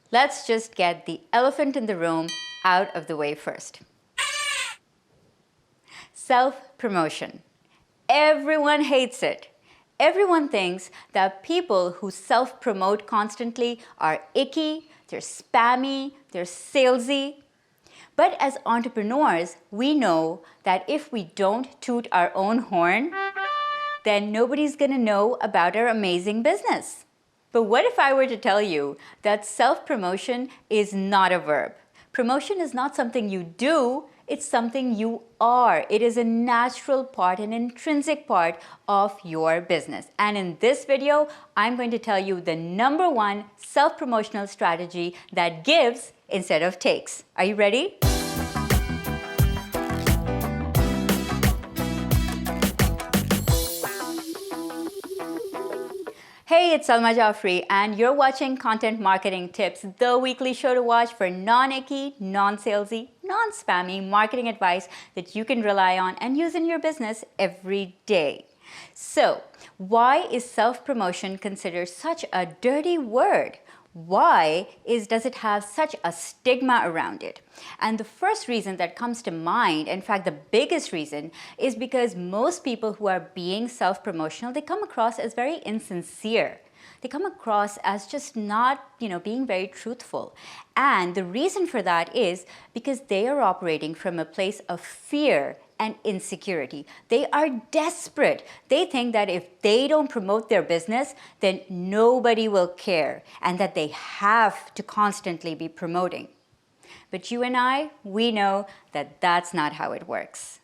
Let's just get the elephant in the room out of the way first. Self-promotion. Everyone hates it. Everyone thinks that people who self-promote constantly are icky, they're spammy, they're salesy. But as entrepreneurs, we know that if we don't toot our own horn, then nobody's gonna know about our amazing business. But what if I were to tell you that self-promotion is not a verb? Promotion is not something you do, it's something you are. It is a natural part, an intrinsic part of your business. And in this video, I'm going to tell you the #1 self-promotional strategy that gives instead of takes. Are you ready? Hey, it's Salma Jaffrey, and you're watching Content Marketing Tips, the weekly show to watch for non-icky, non-salesy, non-spammy marketing advice that you can rely on and use in your business every day. So, why is self-promotion considered such a dirty word? Why does it have such a stigma around it? And the first reason that comes to mind, in fact, the biggest reason, is because most people who are being self-promotional, they come across as very insincere. They come across as just not, being very truthful. And the reason for that is because they are operating from a place of fear and insecurity. They are desperate. They think that if they don't promote their business, then nobody will care and that they have to constantly be promoting. But you and I, we know that that's not how it works.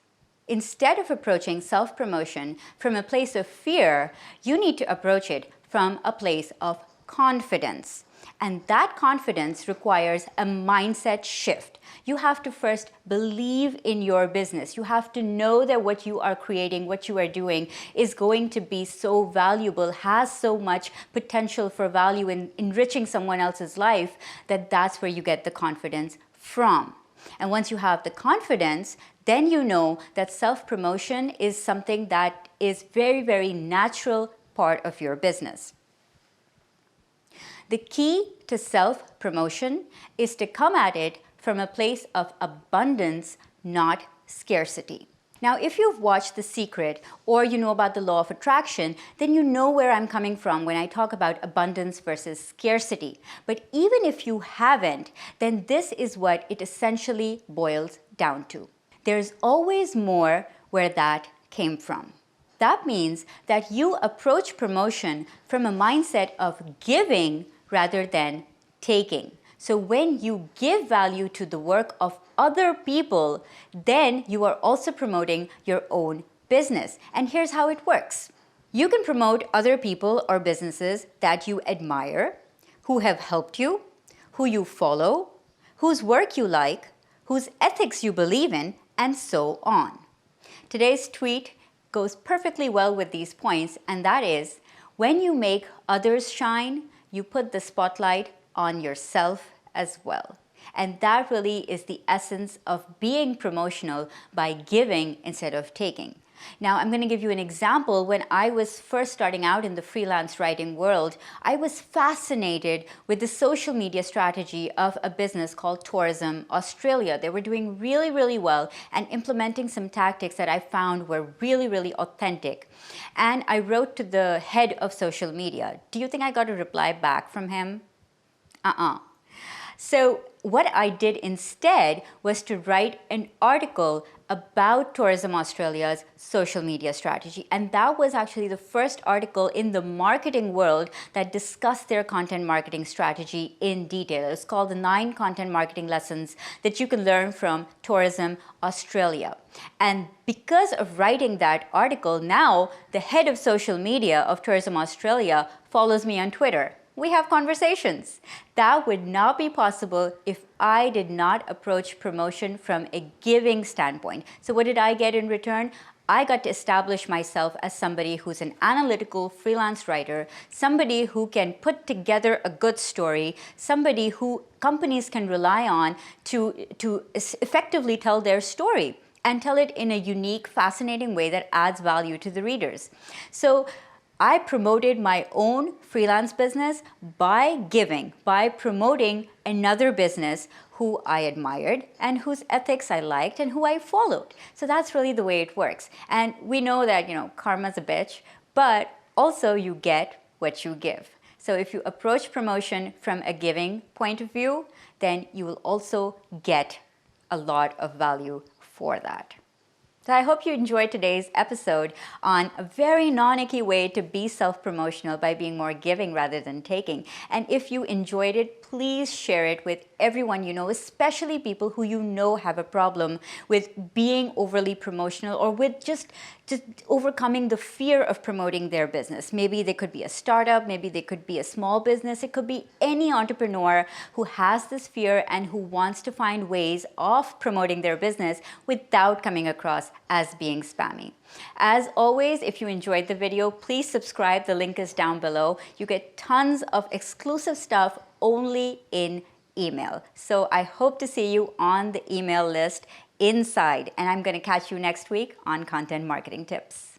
Instead of approaching self-promotion from a place of fear, you need to approach it from a place of confidence. And that confidence requires a mindset shift. You have to first believe in your business. You have to know that what you are creating, what you are doing is going to be so valuable, has so much potential for value in enriching someone else's life, that that's where you get the confidence from. And once you have the confidence, then you know that self-promotion is something that is very, very natural part of your business. The key to self-promotion is to come at it from a place of abundance, not scarcity. Now, if you've watched The Secret or you know about the law of attraction, then you know where I'm coming from when I talk about abundance versus scarcity. But even if you haven't, then this is what it essentially boils down to. There's always more where that came from. That means that you approach promotion from a mindset of giving rather than taking. So when you give value to the work of other people, then you are also promoting your own business. And here's how it works. You can promote other people or businesses that you admire, who have helped you, who you follow, whose work you like, whose ethics you believe in, and so on. Today's tweet goes perfectly well with these points, and that is, when you make others shine, you put the spotlight on yourself as well. And that really is the essence of being promotional, by giving instead of taking. Now, I'm going to give you an example. When I was first starting out in the freelance writing world, I was fascinated with the social media strategy of a business called Tourism Australia. They were doing really, really well and implementing some tactics that I found were really, really authentic. And I wrote to the head of social media. Do you think I got a reply back from him? So what I did instead was to write an article about Tourism Australia's social media strategy. And that was actually the first article in the marketing world that discussed their content marketing strategy in detail. It's called the 9 Content Marketing Lessons that you can learn from Tourism Australia. And because of writing that article, now the head of social media of Tourism Australia follows me on Twitter. We have conversations. That would not be possible if I did not approach promotion from a giving standpoint. So what did I get in return? I got to establish myself as somebody who's an analytical freelance writer, somebody who can put together a good story, somebody who companies can rely on to effectively tell their story and tell it in a unique, fascinating way that adds value to the readers. So I promoted my own freelance business by promoting another business who I admired and whose ethics I liked and who I followed. So that's really the way it works. And we know that, karma's a bitch, but also you get what you give. So if you approach promotion from a giving point of view, then you will also get a lot of value for that. So I hope you enjoyed today's episode on a very non-icky way to be self-promotional by being more giving rather than taking. And if you enjoyed it, please share it with everyone you know, especially people who you know have a problem with being overly promotional or with just overcoming the fear of promoting their business. Maybe they could be a startup, maybe they could be a small business, it could be any entrepreneur who has this fear and who wants to find ways of promoting their business without coming across as being spammy. As always, if you enjoyed the video, please subscribe. The link is down below. You get tons of exclusive stuff only in email. So I hope to see you on the email list inside, and I'm going to catch you next week on Content Marketing Tips.